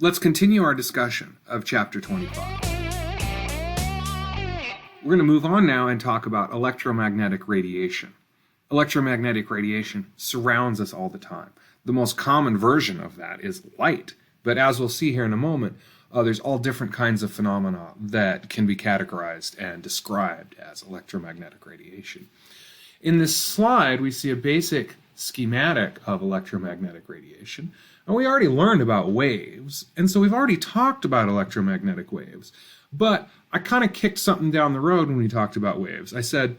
Let's continue our discussion of Chapter 25. We're going to move on now and talk about electromagnetic radiation. Electromagnetic radiation surrounds us all the time. The most common version of that is light, but as we'll see here in a moment, there's all different kinds of phenomena that can be categorized and described as electromagnetic radiation. In this slide, we see a basic schematic of electromagnetic radiation. And we already learned about waves, and so we've already talked about electromagnetic waves. But I kind of kicked something down the road when we talked about waves. I said,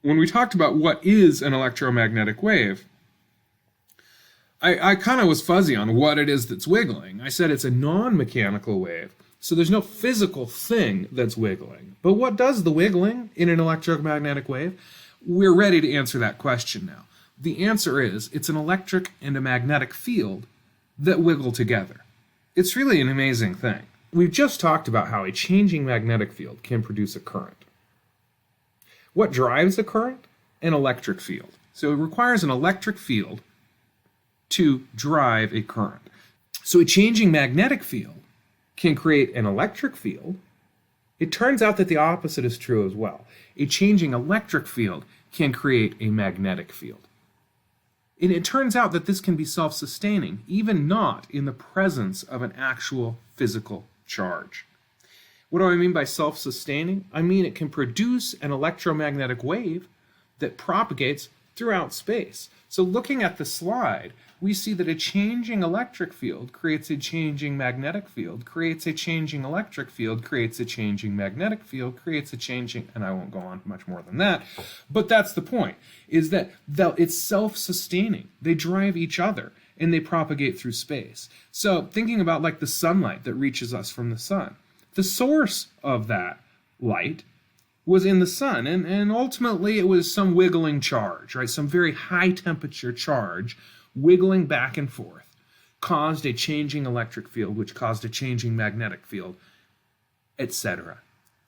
when we talked about what is an electromagnetic wave, I kind of was fuzzy on what it is that's wiggling. I said it's a non-mechanical wave, so there's no physical thing that's wiggling. But what does the wiggling in an electromagnetic wave? We're ready to answer that question now. The answer is it's an electric and a magnetic field that wiggle together. It's really an amazing thing. We've just talked about how a changing magnetic field can produce a current. What drives a current? An electric field. So it requires an electric field to drive a current. So a changing magnetic field can create an electric field. It turns out that the opposite is true as well. A changing electric field can create a magnetic field. And it turns out that this can be self-sustaining, even not in the presence of an actual physical charge. What do I mean by self-sustaining? I mean it can produce an electromagnetic wave that propagates throughout space. So looking at the slide, we see that a changing electric field creates a changing magnetic field, creates a changing electric field, creates a changing magnetic field, creates a changing, and I won't go on much more than that, but that's the point, is that it's self-sustaining. They drive each other, and they propagate through space. So thinking about like the sunlight that reaches us from the sun, the source of that light was in the sun, and ultimately it was some wiggling charge, right? Some very high temperature charge wiggling back and forth caused a changing electric field, which caused a changing magnetic field, etc.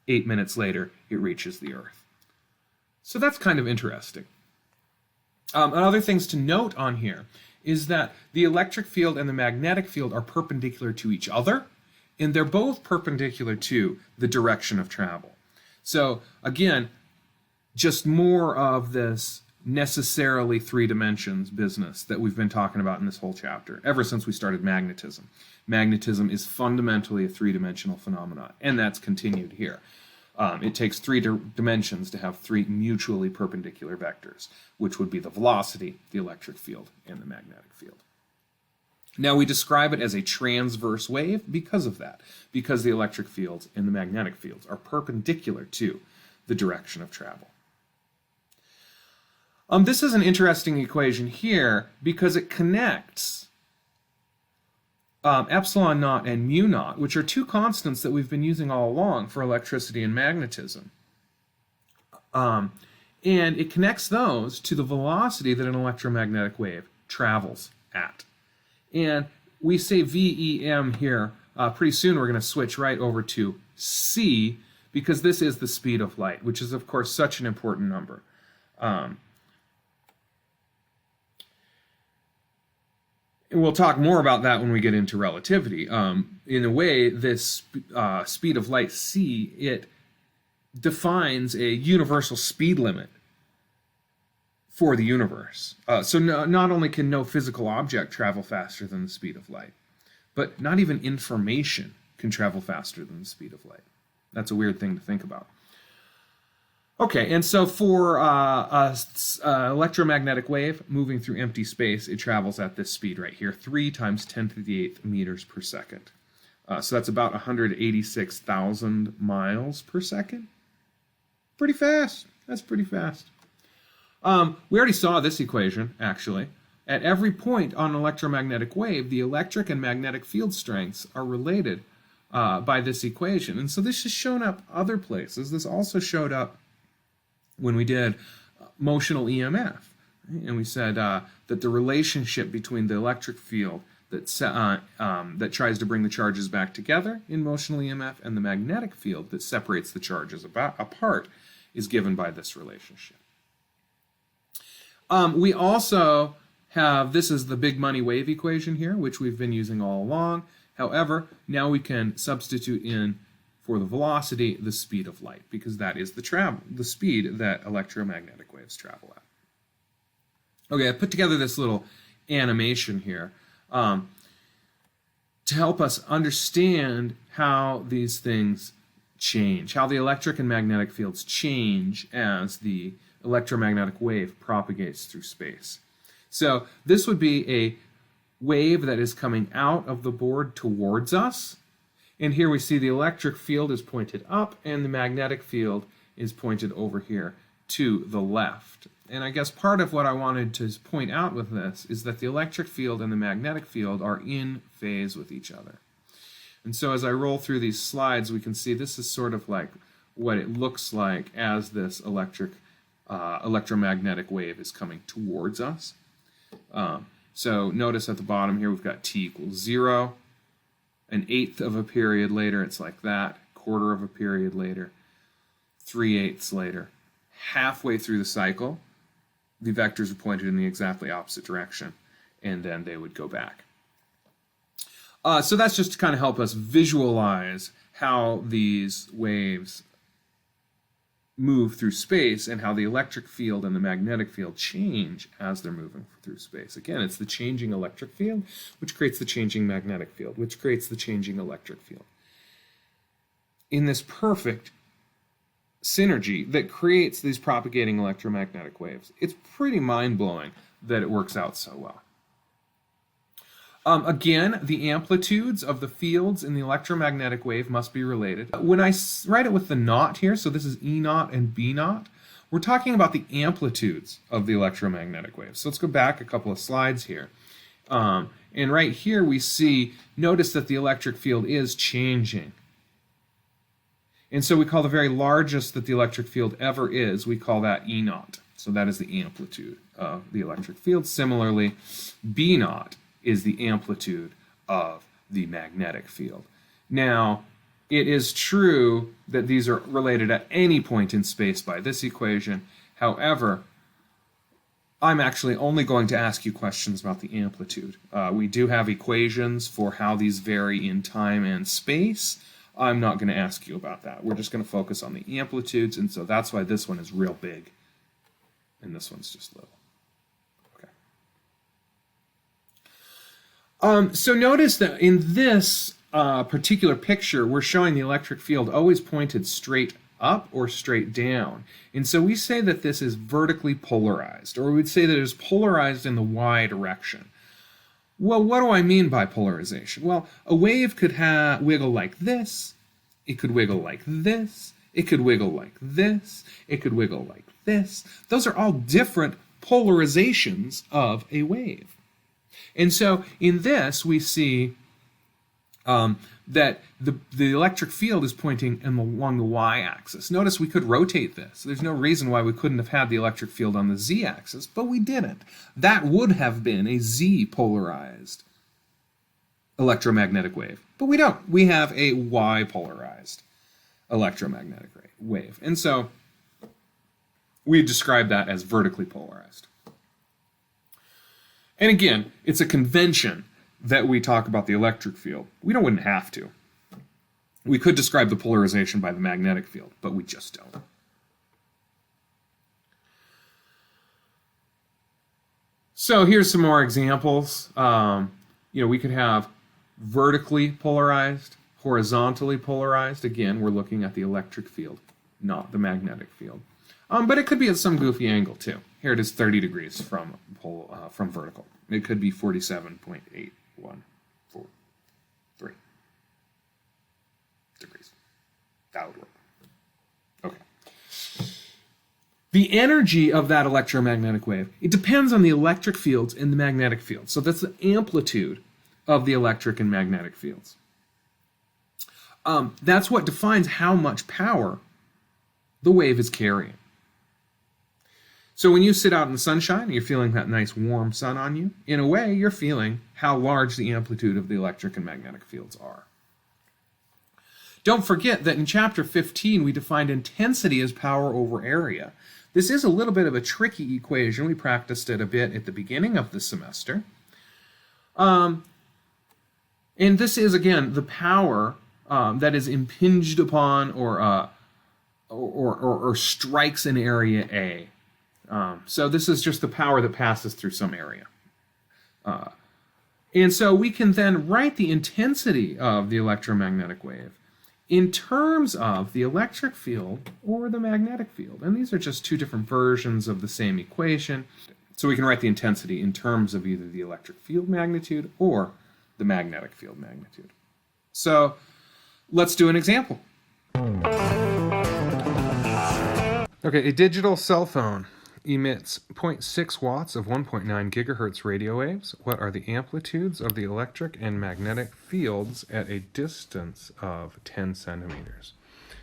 8 minutes later, it reaches the Earth. So that's kind of interesting. Other things to note on here is that the electric field and the magnetic field are perpendicular to each other, and they're both perpendicular to the direction of travel. So again, just more of this necessarily three dimensions business that we've been talking about in this whole chapter, ever since we started magnetism. Magnetism is fundamentally a three-dimensional phenomenon, and that's continued here. It takes three dimensions to have three mutually perpendicular vectors, which would be the velocity, the electric field, and the magnetic field. Now we describe it as a transverse wave because of that, because the electric fields and the magnetic fields are perpendicular to the direction of travel. This is an interesting equation here because it connects epsilon naught and mu naught, which are two constants that we've been using all along for electricity and magnetism. And it connects those to the velocity that an electromagnetic wave travels at. And we say VEM here. Pretty soon we're going to switch right over to C because this is the speed of light, which is, of course, such an important number. And we'll talk more about that when we get into relativity. In a way, this speed of light, c, it defines a universal speed limit for the universe. So not only can no physical object travel faster than the speed of light, but not even information can travel faster than the speed of light. That's a weird thing to think about. Okay, and so for an electromagnetic wave moving through empty space, it travels at this speed right here, 3 times 10 to the 8th meters per second. So that's about 186,000 miles per second. Pretty fast. That's pretty fast. We already saw this equation, actually. At every point on an electromagnetic wave, the electric and magnetic field strengths are related by this equation. And so this has shown up other places. This also showed up when we did motional EMF. Right? And we said that the relationship between the electric field that tries to bring the charges back together in motional EMF and the magnetic field that separates the charges apart is given by this relationship. We also have, this is the big money wave equation here, which we've been using all along. However, now we can substitute in for the velocity the speed of light, because that is the speed that electromagnetic waves travel at. Okay, I put together this little animation here to help us understand how these things change, how the electric and magnetic fields change as the electromagnetic wave propagates through space. So this would be a wave that is coming out of the board towards us. And here we see the electric field is pointed up and the magnetic field is pointed over here to the left. And I guess part of what I wanted to point out with this is that the electric field and the magnetic field are in phase with each other. And so as I roll through these slides, we can see this is sort of like what it looks like as this electromagnetic wave is coming towards us. So notice at the bottom here we've got t equals 0. An eighth of a period later, it's like that. Quarter of a period later. 3/8 later. Halfway through the cycle, the vectors are pointed in the exactly opposite direction, and then they would go back. So that's just to kind of help us visualize how these waves move through space and how the electric field and the magnetic field change as they're moving through space. Again, it's the changing electric field which creates the changing magnetic field, which creates the changing electric field. In this perfect synergy that creates these propagating electromagnetic waves, it's pretty mind-blowing that it works out so well. Again, the amplitudes of the fields in the electromagnetic wave must be related. When I write it with the naught here, so this is E naught and B naught, we're talking about the amplitudes of the electromagnetic wave. So let's go back a couple of slides here. And right here we see, notice that the electric field is changing. And so we call the very largest that the electric field ever is, we call that E naught. So that is the amplitude of the electric field. Similarly, B naught is the amplitude of the magnetic field. Now, it is true that these are related at any point in space by this equation. However, I'm actually only going to ask you questions about the amplitude. We do have equations for how these vary in time and space. I'm not going to ask you about that. We're just going to focus on the amplitudes, and so that's why this one is real big, and this one's just little. So notice that in this particular picture, we're showing the electric field always pointed straight up or straight down. And so we say that this is vertically polarized, or we would say that it is polarized in the y direction. Well, what do I mean by polarization? Well, a wave could wiggle like this, it could wiggle like this, it could wiggle like this, it could wiggle like this. Those are all different polarizations of a wave. And so in this, we see that the electric field is pointing along the y-axis. Notice we could rotate this. There's no reason why we couldn't have had the electric field on the z-axis, but we didn't. That would have been a z-polarized electromagnetic wave. But we don't. We have a y-polarized electromagnetic wave. And so we describe that as vertically polarized. And again, it's a convention that we talk about the electric field. We wouldn't have to. We could describe the polarization by the magnetic field, but we just don't. So here's some more examples. We could have vertically polarized, horizontally polarized. Again, we're looking at the electric field, not the magnetic field. But it could be at some goofy angle too. Here it is 30 degrees from vertical. It could be 47.8143 degrees. That would work. Okay. The energy of that electromagnetic wave, it depends on the electric fields and the magnetic fields. So that's the amplitude of the electric and magnetic fields. That's what defines how much power the wave is carrying. So when you sit out in the sunshine and you're feeling that nice warm sun on you, in a way you're feeling how large the amplitude of the electric and magnetic fields are. Don't forget that in chapter 15 we defined intensity as power over area. This is a little bit of a tricky equation. We practiced it a bit at the beginning of the semester. And this is, again, the power that is impinged upon or strikes an area A. So this is just the power that passes through some area. And so we can then write the intensity of the electromagnetic wave in terms of the electric field or the magnetic field. And these are just two different versions of the same equation. So we can write the intensity in terms of either the electric field magnitude or the magnetic field magnitude. So let's do an example. Okay, a digital cell phone emits 0.6 watts of 1.9 gigahertz radio waves. What are the amplitudes of the electric and magnetic fields at a distance of 10 centimeters?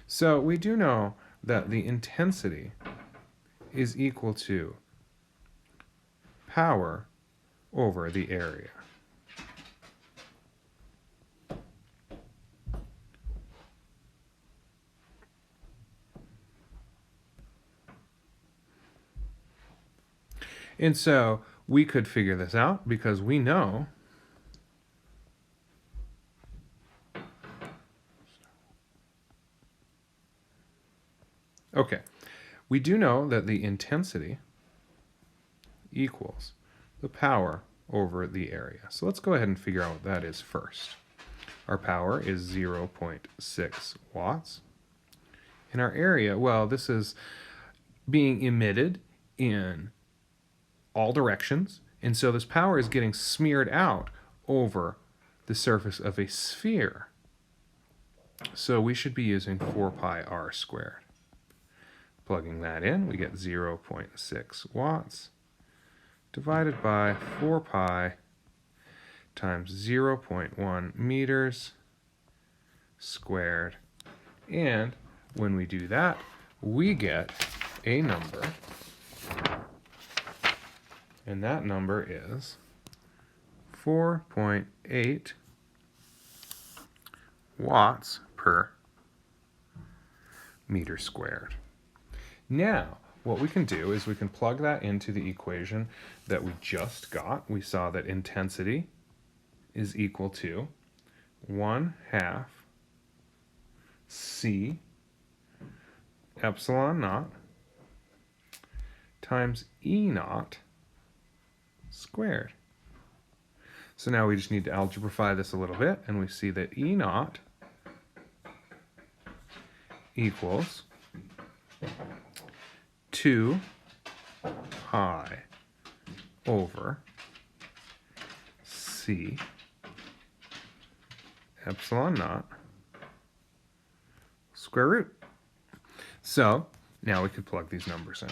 So we do know that the intensity is equal to power over the area. And so we could figure this out because we know we do know that the intensity equals the power over the area. So let's go ahead and figure out what that is first. Our power is 0.6 watts. And our area, well, this is being emitted in all directions, and so this power is getting smeared out over the surface of a sphere. So we should be using 4 pi r squared. Plugging that in, we get 0.6 watts divided by 4 pi times 0.1 meters squared. And when we do that, we get a number. And that number is 4.8 watts per meter squared. Now, what we can do is we can plug that into the equation that we just got. We saw that intensity is equal to 1/2 C epsilon naught times E naught squared. So now we just need to algebraify this a little bit, and we see that E naught equals 2 pi over C epsilon naught square root. So now we could plug these numbers in.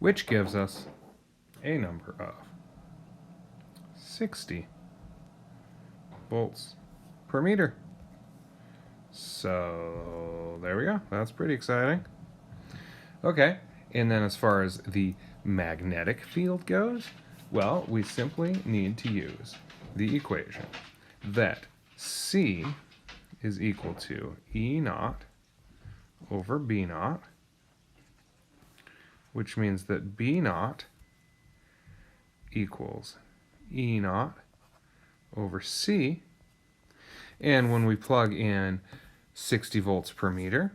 Which gives us a number of 60 volts per meter. So there we go. That's pretty exciting. Okay, and then as far as the magnetic field goes, well, we simply need to use the equation that C is equal to E naught over B naught, which means that B naught equals E naught over C. And when we plug in 60 volts per meter,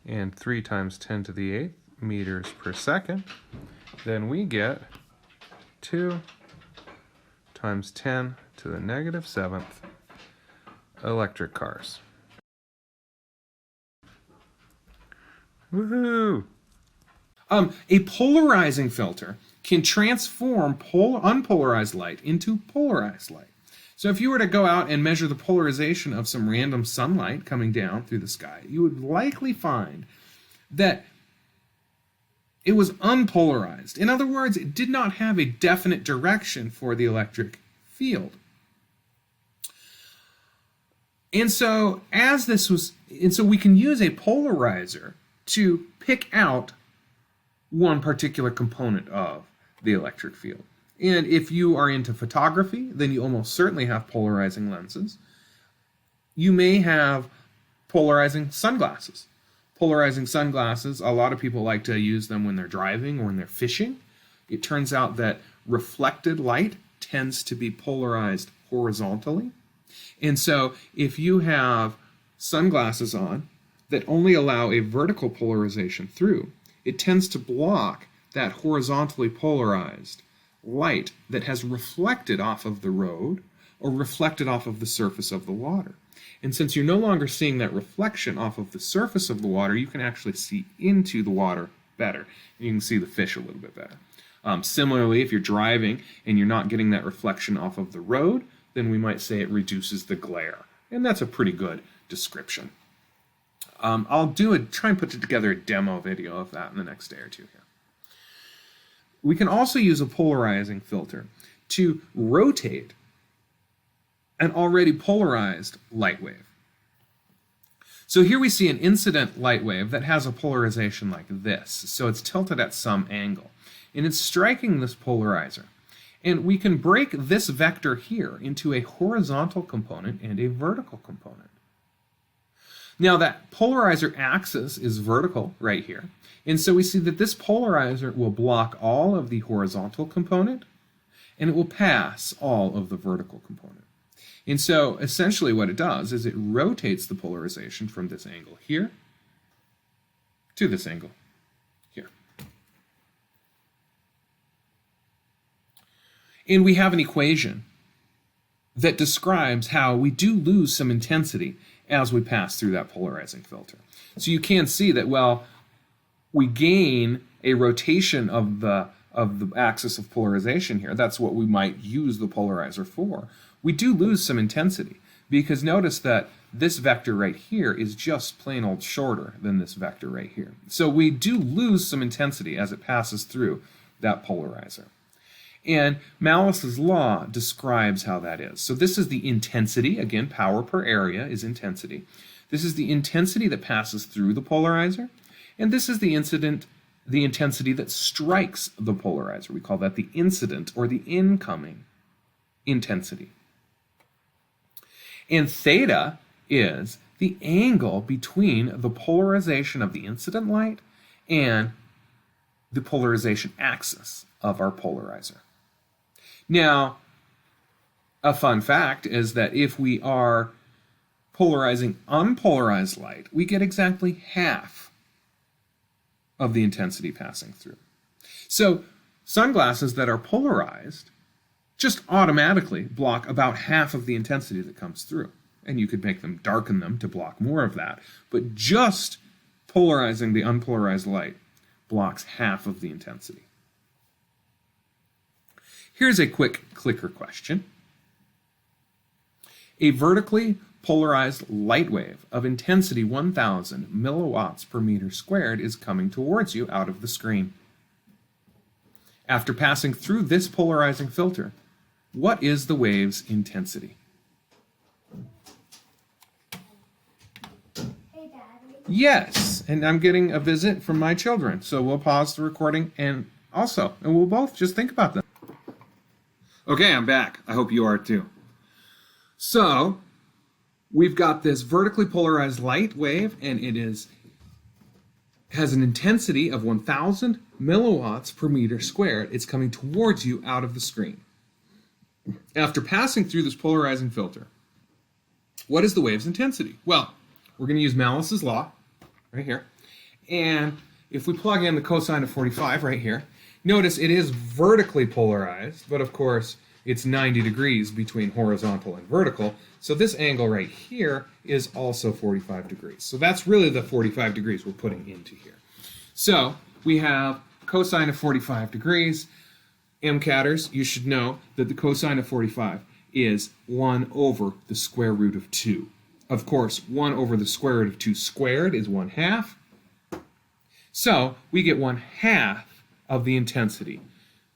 and 3 times 10 to the 8th meters per second, then we get 2 times 10 to the negative 7th electric cars. Woohoo! A polarizing filter can transform unpolarized light into polarized light. So if you were to go out and measure the polarization of some random sunlight coming down through the sky, you would likely find that it was unpolarized. In other words, it did not have a definite direction for the electric field. And so we can use a polarizer to pick out one particular component of the electric field. And if you are into photography, then you almost certainly have polarizing lenses. You may have polarizing sunglasses. Polarizing sunglasses, a lot of people like to use them when they're driving or when they're fishing. It turns out that reflected light tends to be polarized horizontally. And so if you have sunglasses on that only allow a vertical polarization through, it tends to block that horizontally polarized light that has reflected off of the road or reflected off of the surface of the water. And since you're no longer seeing that reflection off of the surface of the water, you can actually see into the water better. You can see the fish a little bit better. Similarly, if you're driving and you're not getting that reflection off of the road, then we might say it reduces the glare. And that's a pretty good description. I'll try and put together a demo video of that in the next day or two here. We can also use a polarizing filter to rotate an already polarized light wave. So here we see an incident light wave that has a polarization like this. So it's tilted at some angle, and it's striking this polarizer. And we can break this vector here into a horizontal component and a vertical component. Now that polarizer axis is vertical right here. And so we see that this polarizer will block all of the horizontal component, and it will pass all of the vertical component. And so essentially what it does is it rotates the polarization from this angle here to this angle here. And we have an equation that describes how we do lose some intensity as we pass through that polarizing filter. So you can see that, well, we gain a rotation of the axis of polarization here. That's what we might use the polarizer for. We do lose some intensity because notice that this vector right here is just plain old shorter than this vector right here. So we do lose some intensity as it passes through that polarizer. And Malus's law describes how that is. So this is the intensity. Again, power per area is intensity. This is the intensity that passes through the polarizer. And this is the intensity that strikes the polarizer. We call that the incident or the incoming intensity. And theta is the angle between the polarization of the incident light and the polarization axis of our polarizer. Now, a fun fact is that if we are polarizing unpolarized light, we get exactly half of the intensity passing through. So sunglasses that are polarized just automatically block about half of the intensity that comes through. And you could make them, darken them to block more of that. But just polarizing the unpolarized light blocks half of the intensity. Here's a quick clicker question. A vertically polarized light wave of intensity 1,000 milliwatts per meter squared is coming towards you out of the screen. After passing through this polarizing filter, what is the wave's intensity? Hey, Daddy. Yes, and I'm getting a visit from my children, so we'll pause the recording and we'll both just think about them. Okay, I'm back. I hope you are too. So, we've got this vertically polarized light wave, and it has an intensity of 1,000 milliwatts per meter squared. It's coming towards you out of the screen. After passing through this polarizing filter, what is the wave's intensity? Well, we're going to use Malus's law right here. And if we plug in the cosine of 45 right here, notice it is vertically polarized, but of course it's 90 degrees between horizontal and vertical. So this angle right here is also 45 degrees. So that's really the 45 degrees we're putting into here. So we have cosine of 45 degrees. MCATers, you should know that the cosine of 45 is 1 over the square root of 2. Of course, 1 over the square root of 2 squared is 1/2. So we get 1/2 of the intensity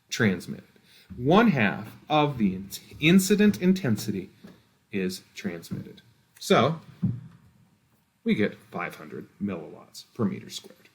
transmitted. 1/2 of the incident intensity is transmitted. So we get 500 milliwatts per meter squared.